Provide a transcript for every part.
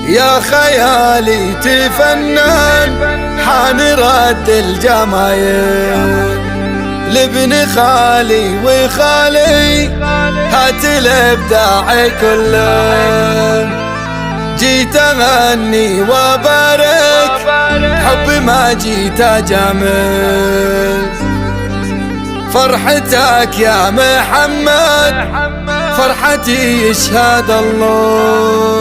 يا خيالي تفنن حان رد الجمايل لابن خالي وخالي هات الابداع كله. جيت اغني وبارك حبي ما جيت اجامل. فرحتك يا محمد فرحتي يشهد الله.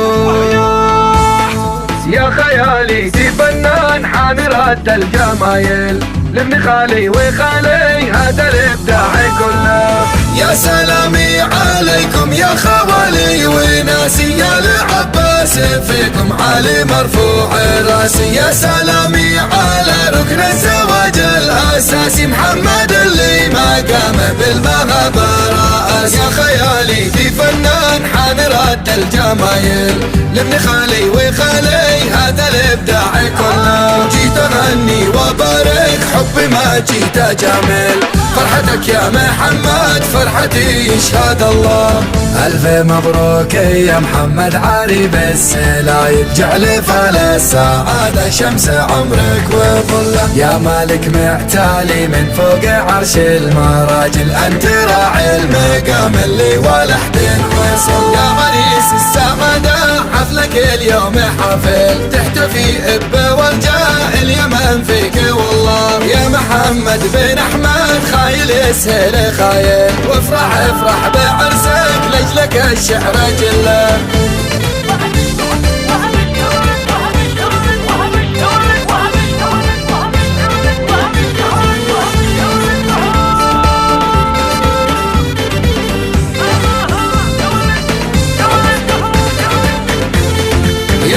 يا خيالي تفنن حان رد الجمايل لابن خالي وخالي هذا الابداع كله. يا سلامي عليكم يا خوالي وناسي يا العباس فيكم علي مرفوع راسي. يا سلامي على ركن الزواج الاساسي محمد اللي ما قام بالمهبه راس. يا خيالي تفنن حان رد الجمايل لابن خالي وخالي هذا الابداع كله. جيت اغني وبارك حبي ما جيت اجامل. فرحتك يا محمد فرحتي يشهد الله. الف مبروك يا محمد عاري بالسلايب جعل فال السعاده شمس عمرك وظله. يا مالك معتالي من فوق عرش المراجل انت راعي المقام اللي ولا حد وصل. يا عريس السعاده حفلك اليوم حفل تحتفي بورجاء اليمن فيك والله. يا محمد بن احمد خايل يسهل خايل وافرح افرح بعرسك لاجلك الشعر جله.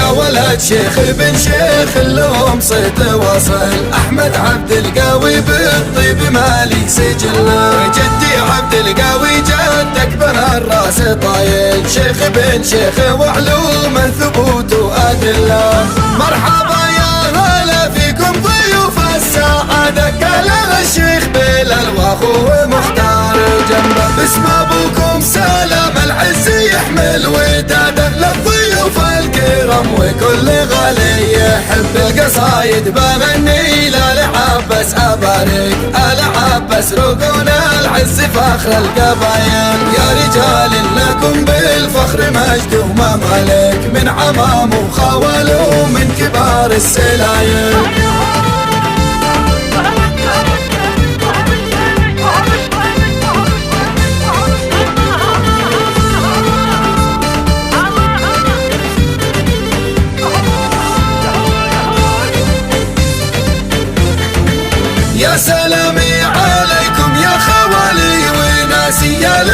ولد شيخ بن شيخ لهم صيت وصل. احمد عبد القاوي بالطيب مالي سجله. جدي عبد القاوي جدك بنى الراس طايل. شيخ بن شيخ وعلوم ثبوت وادله. مرحبا يا هلا فيكم ضيوف السعاده. قال الشيخ بلال واخوه مختار جنبه. باسم ابوكم سلام العز يحمل وداده للضيوف الكرام وكل غالي يحب. القصايد بغني لعباس ابارك العباس ركن العز فخر القبايل. يا رجال لكم بالفخر مجد وممالك من عمام وخوال ومن كبار السلايل. يا سلامي